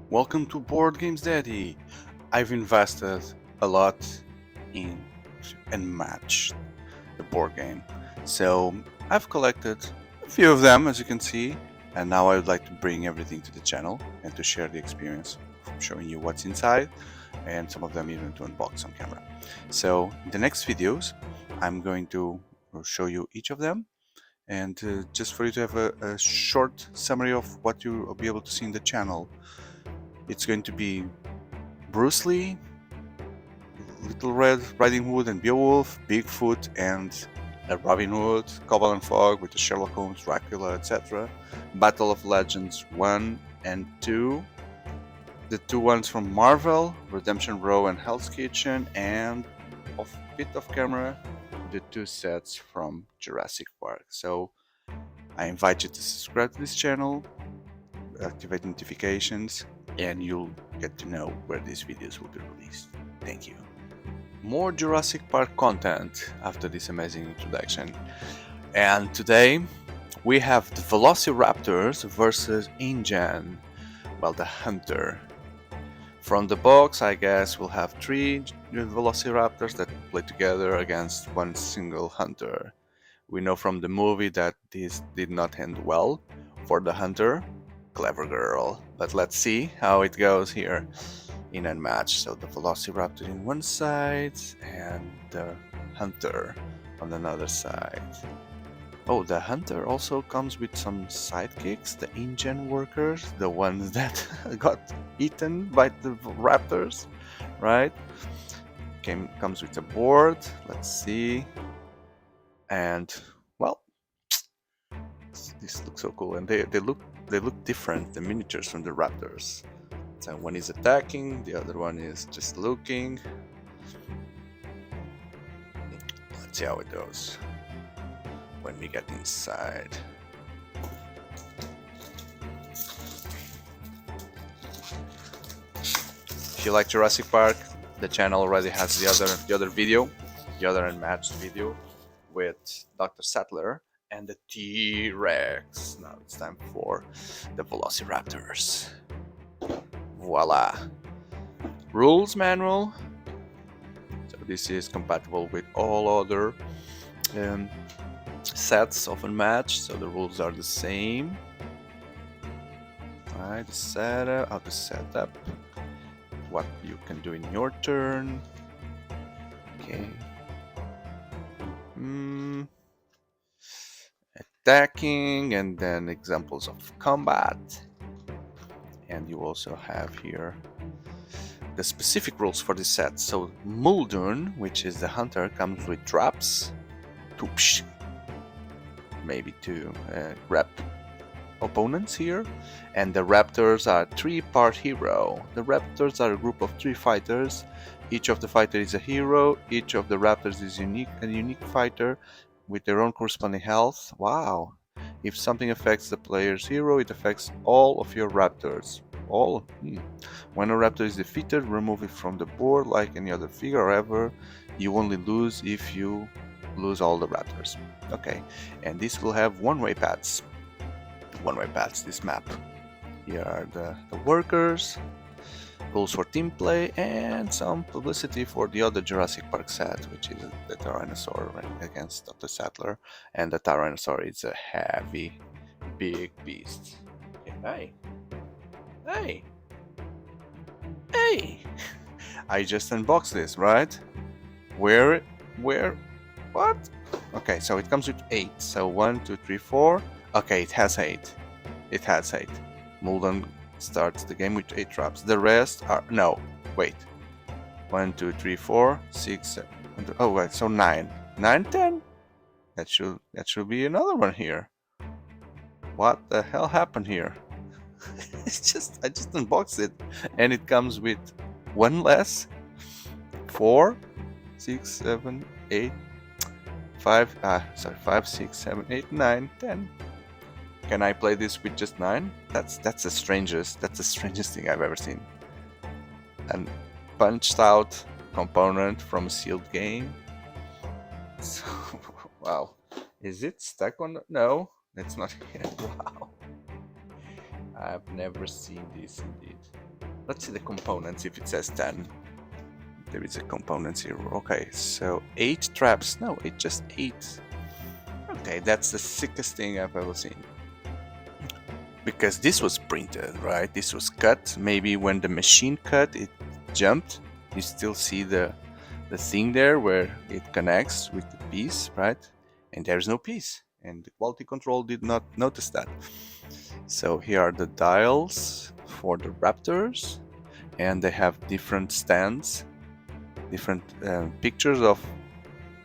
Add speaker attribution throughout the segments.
Speaker 1: Welcome to Board Games Daddy. I've invested a lot in Unmatched, the board game. So I've collected a few of them, as you can see, and now I would like to bring everything to the channel and to share the experience, showing you what's inside, and some of them even to unbox on camera. So in the next videos, I'm going to show you each of them, and just for you to have a short summary of what you'll be able to see in the channel. It's going to be Bruce Lee, Little Red Riding Hood and Beowulf, Bigfoot and Robin Hood, Cobalt and Fog with the Sherlock Holmes, Dracula, etc. Battle of Legends 1 and 2. The two ones from Marvel, Redemption Row and Hell's Kitchen, and off bit of camera, the two sets from Jurassic Park. So I invite you to subscribe to this channel, activate notifications, and you'll get to know where these videos will be released. Thank you. More Jurassic Park content after this amazing introduction. And today we have the Velociraptors versus InGen, well, the Hunter. From the box, I guess we'll have 3 Velociraptors that play together against one single Hunter. We know from the movie that this did not end well for the Hunter. Clever girl. But let's see how it goes here in Unmatched. So the Velociraptor in one side and the Hunter on another side. Oh, the Hunter also comes with some sidekicks, the InGen workers, the ones that got eaten by the Raptors, right? Comes with a board, let's see. And, well, this looks so cool, and they look different, the miniatures from the Raptors. So one is attacking, the other one is just looking. Let's see how it goes when we get inside. If you like Jurassic Park, the channel already has the other Unmatched video with Dr. Sattler and the T-Rex. Now it's time for the Velociraptors. Voila! Rules manual. So this is compatible with all other sets of Unmatched, so the rules are the same. Alright, the setup, what you can do in your turn. Okay. Attacking, and then examples of combat. And you also have here the specific rules for this set. So Muldoon, which is the Hunter, comes with traps, maybe to grab opponents here. And the Raptors are 3-part hero. The Raptors are a group of 3 fighters. Each of the fighters is a hero. Each of the Raptors is a unique fighter with their own corresponding health. Wow! If something affects the player's hero, it affects all of your Raptors. All? When a Raptor is defeated, remove it from the board like any other figure. However, you only lose if you lose all the Raptors. Okay, and this will have one-way paths. One-way paths, this map. Here are the workers, rules for team play, and some publicity for the other Jurassic Park set, which is the Tyrannosaur against Dr. Sattler. And the Tyrannosaur is a heavy, big beast. Okay, hey! I just unboxed this, right? Where, what? Okay, so it comes with 8. So 1, 2, 3, 4. Okay, it has 8. It has 8. Muldoon starts the game with 8 traps. The rest are... No, wait. 1, 2, 3, 4, 6, 7... Oh, wait, so 9. 9, 10? That should be another one here. What the hell happened here? I just unboxed it, and it comes with 1 less. 4, 6, 7, 8, 5, 5, 6, 7, 8, 9, 10. Can I play this with just 9? That's the strangest thing I've ever seen. And punched out component from a sealed game. So, wow. Is it stuck on? No, it's not here. Wow. I've never seen this indeed. Let's see the components if it says 10. There is a components here. Okay, so 8 traps. No, it's just 8. Okay, that's the sickest thing I've ever seen. Because this was printed, right? This was cut. Maybe when the machine cut, it jumped. You still see the thing there where it connects with the piece, right? And there's no piece. And the quality control did not notice that. So here are the dials for the Raptors. And they have different stands, different pictures of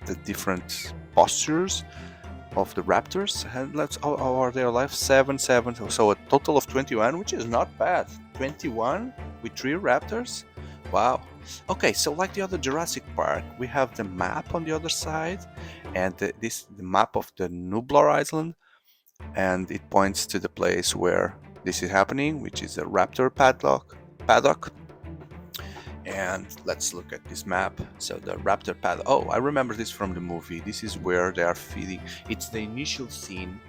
Speaker 1: the different postures of the Raptors. And let's are they alive? 7, so a total of 21, which is not bad. 21 with 3 Raptors. Wow. Okay, so like the other Jurassic Park, we have the map on the other side, and the map of the Nublar Island, and it points to the place where this is happening, which is a Raptor paddock. And let's look at this map. So the Raptor paddock. Oh, I remember this from the movie. This is where they are feeding. It's the initial scene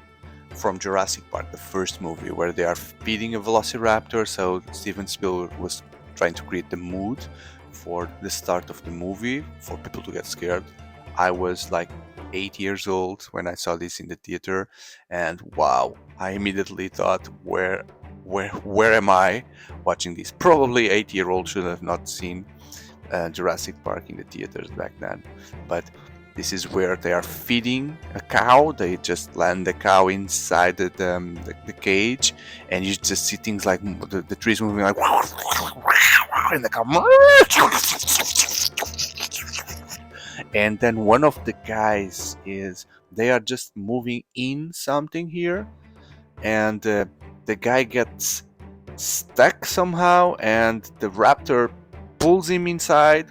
Speaker 1: from Jurassic Park, the first movie, where they are feeding a Velociraptor. So Steven Spielberg was trying to create the mood for the start of the movie for people to get scared. I was like 8 years old when I saw this in the theater, and wow, I immediately thought, where am I watching this? Probably 8-year-old should have not seen Jurassic Park in the theaters back then, but this is where they are feeding a cow. They just land the cow inside the cage, and you just see things like the trees moving like, and the cow. And then one of the guys they are just moving in something here, and the guy gets stuck somehow, and the raptor pulls him inside,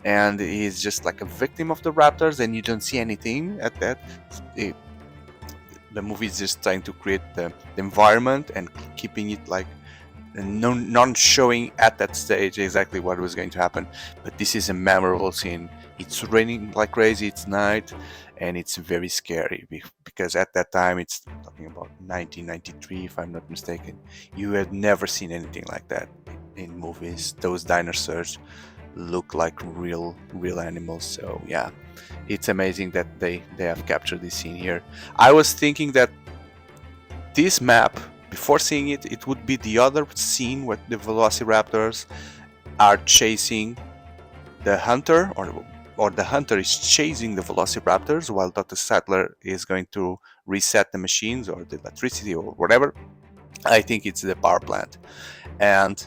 Speaker 1: and he's just like a victim of the raptors, and you don't see anything at that. The movie is just trying to create the environment and keeping it like non-showing at that stage exactly what was going to happen. But this is a memorable scene. It's raining like crazy, it's night, and it's very scary because at that time, it's talking about 1993 if I'm not mistaken, you had never seen anything like that in movies. Those dinosaurs look like real animals. So yeah, it's amazing that they have captured this scene here. I was thinking that this map, before seeing it, it would be the other scene where the Velociraptors are chasing the hunter, or the hunter is chasing the Velociraptors while Dr. Sattler is going to reset the machines or the electricity or whatever. I think it's the power plant. And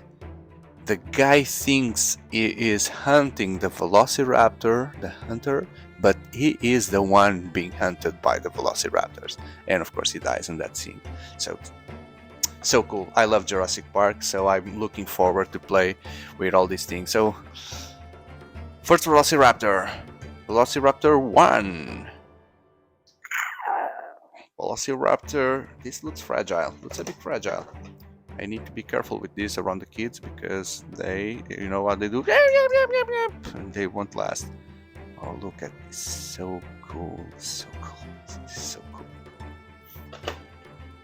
Speaker 1: the guy thinks he is hunting the Velociraptor, the hunter, but he is the one being hunted by the Velociraptors. And of course he dies in that scene. So cool. I love Jurassic Park, so I'm looking forward to play with all these things. So first Velociraptor 1. Velociraptor, this looks fragile, looks a bit fragile. I need to be careful with this around the kids because they, you know what they do, and they won't last. Oh, look at this, so cool, so cool, this is so cool.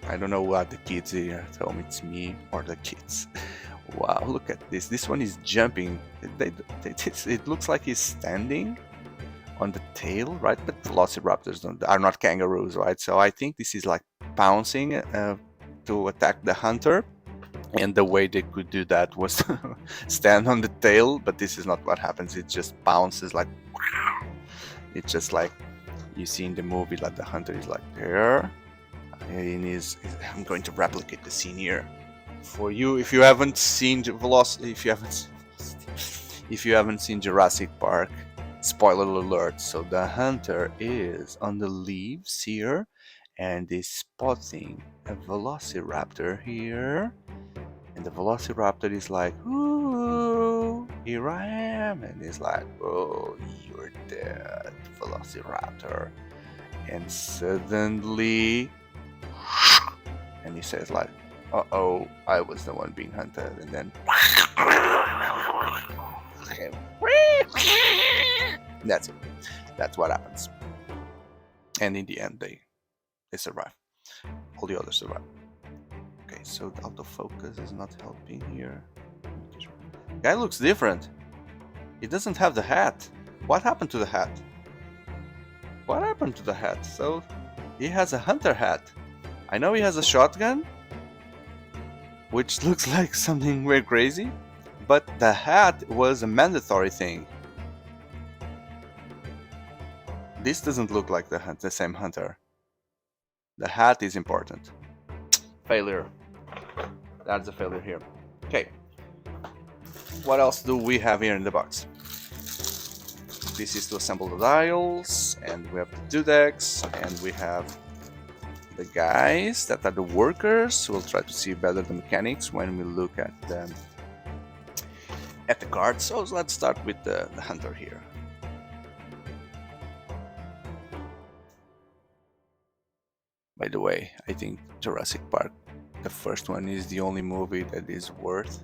Speaker 1: I don't know what the kids here at home, it's me or the kids. Wow, look at this. This one is jumping. It looks like he's standing on the tail, right? But Velociraptors are not kangaroos, right? So I think this is like pouncing to attack the hunter. And the way they could do that was stand on the tail, but this is not what happens. It just bounces like, wow. It's just like you see in the movie, like the hunter is like there. And I'm going to replicate the scene here for you. If you haven't seen if you haven't seen Jurassic Park, spoiler alert. So the hunter is on the leaves here and is spotting a Velociraptor here, and the Velociraptor is like, ooh, here I am, and he's like, oh, you're dead, Velociraptor. And suddenly, and he says like, uh-oh, I was the one being hunted. And then that's it. That's what happens. And in the end, they survive. All the others survive. Okay, so the autofocus is not helping here. Guy looks different. He doesn't have the hat. What happened to the hat? What happened to the hat? So he has a hunter hat. I know he has a shotgun, which looks like something very crazy, but the hat was a mandatory thing. This doesn't look like the same hunter. The hat is important. Failure. That's a failure here. Okay. What else do we have here in the box? This is to assemble the dials, and we have the 2 decks, and we have the guys that are the workers. We'll try to see better the mechanics when we look at the cards. So let's start with the hunter here. By the way, I think Jurassic Park, the first one, is the only movie that is worth.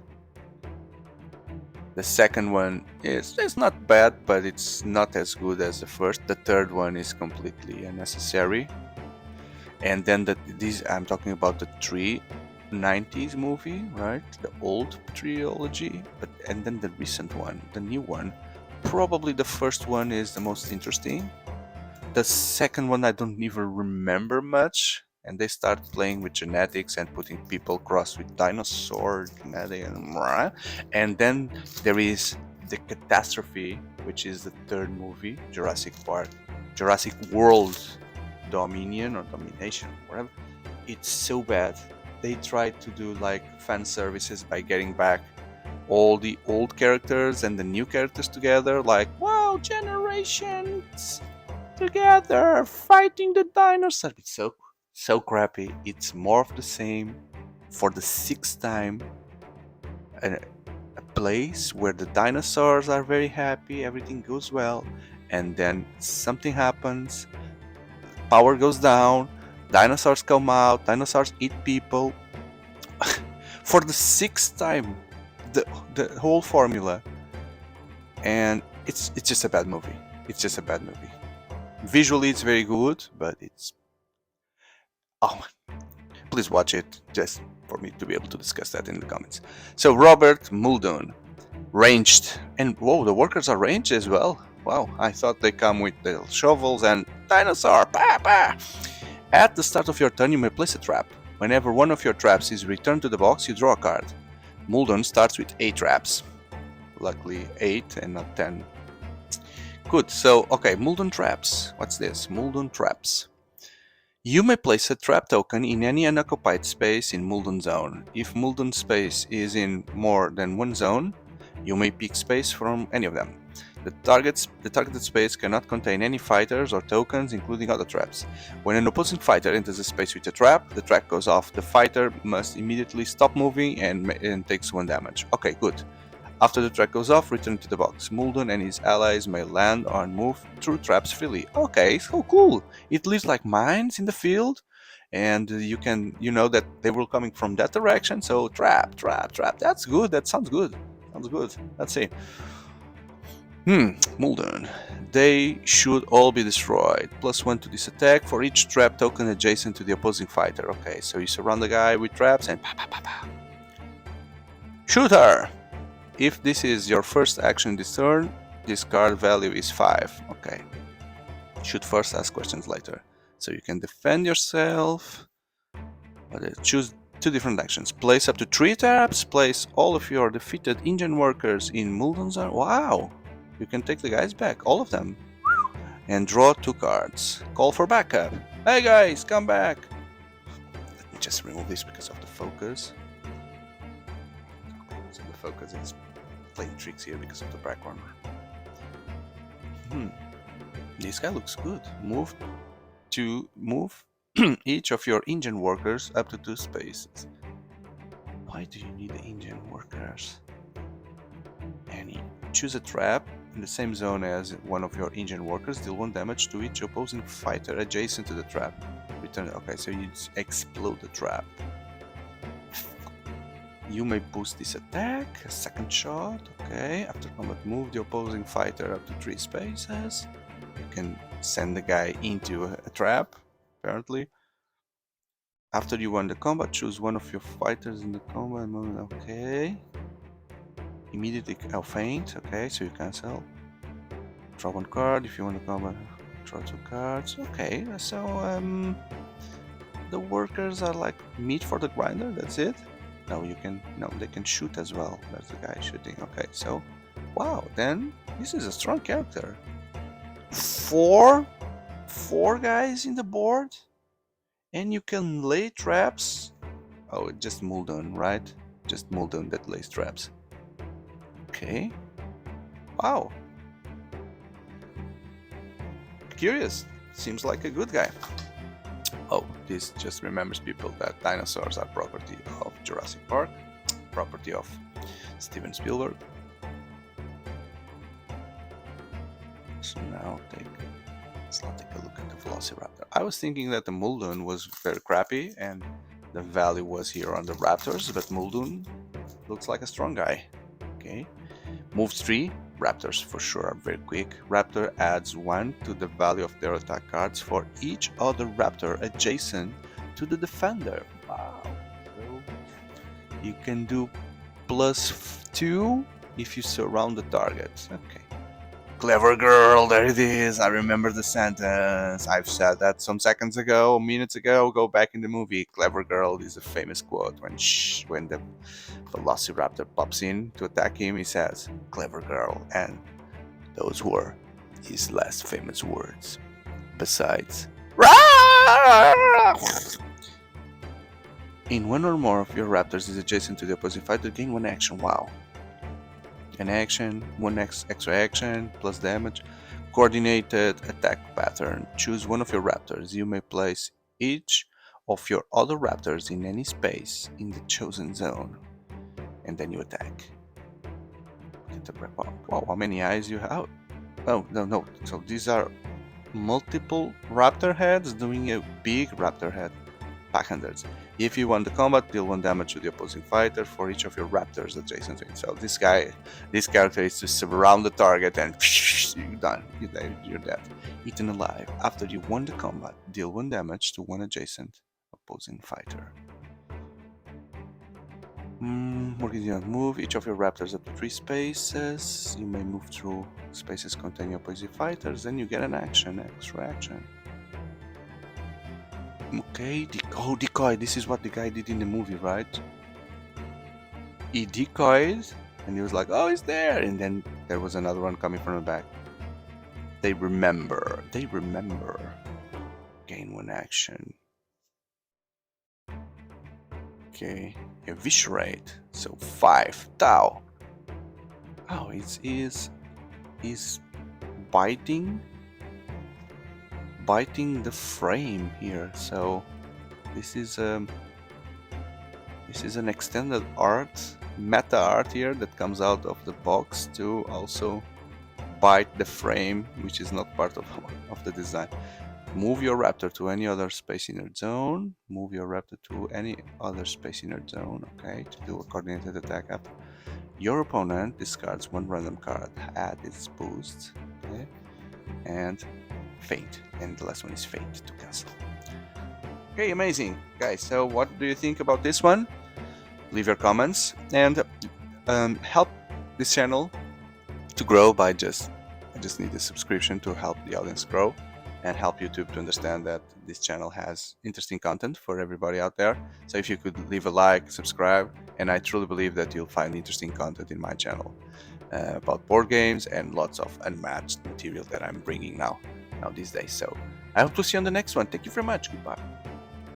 Speaker 1: The second one is not bad, but it's not as good as the first. The third one is completely unnecessary. And then I'm talking about the 390s movie, right? The old trilogy, and then the recent one, the new one. Probably the first one is the most interesting. The second one I don't even remember much, and they start playing with genetics and putting people crossed with dinosaur genetic, and then there is the catastrophe, which is the third movie, Jurassic Park, Jurassic World Dominion or Domination, whatever. It's so bad. They tried to do like fan services by getting back all the old characters and the new characters together, like, wow, generations together fighting the dinosaurs. It's so crappy. It's more of the same. For the 6th time, a place where the dinosaurs are very happy, everything goes well, and then something happens, power goes down, dinosaurs come out, dinosaurs eat people. For the 6th time, the whole formula, and it's just a bad movie. It's just a bad movie. Visually, it's very good, but it's... Oh, please watch it just for me to be able to discuss that in the comments. So, Robert Muldoon, ranged, and whoa, the workers are ranged as well. Wow, I thought they come with the shovels and dinosaur. Bah, bah. At the start of your turn, you may place a trap. Whenever one of your traps is returned to the box, you draw a card. Muldoon starts with 8 traps. Luckily, 8 and not 10. Good, so, okay, Muldoon traps. What's this? Muldoon traps. You may place a trap token in any unoccupied space in Muldoon zone. If Muldoon space is in more than one zone, you may pick space from any of them. The targeted space cannot contain any fighters or tokens, including other traps. When an opposing fighter enters a space with a trap, the trap goes off. The fighter must immediately stop moving and takes 1 damage. Okay, good. After the trap goes off, return to the box. Muldoon and his allies may land or move through traps freely. Okay, so cool. It leaves like mines in the field, and you know that they were coming from that direction. So trap. That's good. That sounds good. Let's see. Muldoon. They should all be destroyed. +1 to this attack for each trap token adjacent to the opposing fighter. Okay, so you surround the guy with traps and shoot her. If this is your first action this turn, this card value is 5. Okay. Shoot first, ask questions later. So you can defend yourself. Choose 2 different actions. Place up to 3 traps. Place all of your defeated InGen workers in Muldoon zone. Wow! You can take the guys back, all of them. And draw 2 cards. Call for backup. Hey guys, come back! Let me just remove this because of the focus. So the focus is playing tricks here because of the background. This guy looks good. Move each of your InGen workers up to 2 spaces. Why do you need the InGen workers? And choose a trap in the same zone as one of your InGen workers. Deal 1 damage to each opposing fighter adjacent to the trap. Return. Okay, so you explode the trap. You may boost this attack, a 2nd shot, okay. After combat, move the opposing fighter up to 3 spaces. You can send the guy into a trap, apparently. After you won the combat, choose one of your fighters in the combat mode, okay. immediately faint. Okay, so you cancel. Draw one card if you want to combat. Draw two cards. Okay, so the workers are like meat for the grinder. That's it. No, you can. No, they can shoot as well. That's the guy shooting. Okay, so wow. Then this is a strong character. Four guys in the board, and you can lay traps. Oh, it's just Muldoon, right? Just Muldoon that lays traps. Okay. Wow. Curious. Seems like a good guy. Oh, this just remembers people that dinosaurs are property of Jurassic Park, property of Steven Spielberg. So now let's not take a look at the Velociraptor. I was thinking that the Muldoon was very crappy and the value was here on the Raptors, but Muldoon looks like a strong guy. Okay. Moves 3. Raptors for sure are very quick. Raptor adds 1 to the value of their attack cards for each other Raptor adjacent to the defender. Wow. So you can do +2 if you surround the target. Okay. Clever girl, there it is. I remember the sentence. I've said that some seconds ago, minutes ago. Go back in the movie. Clever girl is a famous quote. When the Velociraptor pops in to attack him, he says, "Clever girl," and those were his last famous words. Besides, in one or more of your Raptors is adjacent to the opposing fighter, gain 1 action. Wow. An action, 1 extra action, plus damage. Coordinated attack pattern. Choose one of your Raptors. You may place each of your other Raptors in any space in the chosen zone. And then you attack. Wow, how many eyes you have? Oh, no. So these are multiple Raptor heads doing a big Raptor head. Backhanders. If you won the combat, deal 1 damage to the opposing fighter for each of your Raptors adjacent to it. So this character is to surround the target and you're done. You're dead. Eaten alive. After you won the combat, deal 1 damage to 1 adjacent opposing fighter. What can you move? Each of your Raptors up to 3 spaces. You may move through spaces containing opposing fighters, then you get an action, extra action. Okay, decoy. This is what the guy did in the movie, right? He decoyed, and he was like, "Oh, he's there!" And then there was another one coming from the back. They remember. Gain 1 action. Okay, eviscerate. So 5 Tau. Oh, he's biting the frame here. So this is an extended meta art here that comes out of the box to also bite the frame, which is not part of the design. Move your Raptor to any other space in your zone. Move your Raptor to any other space in your zone. Okay, to do a coordinated attack after. Your opponent discards 1 random card. Add its boost. Okay, and faint, and the last one is faint to cancel. Okay, amazing, guys. So what do you think about this one? Leave your comments and help this channel to grow by I just need a subscription to help the audience grow and help YouTube to understand that this channel has interesting content for everybody out there. So if you could leave a like, subscribe, and I truly believe that you'll find interesting content in my channel about board games and lots of unmatched material that I'm bringing now these days. So I hope to see you on the next one. Thank you very much. Goodbye.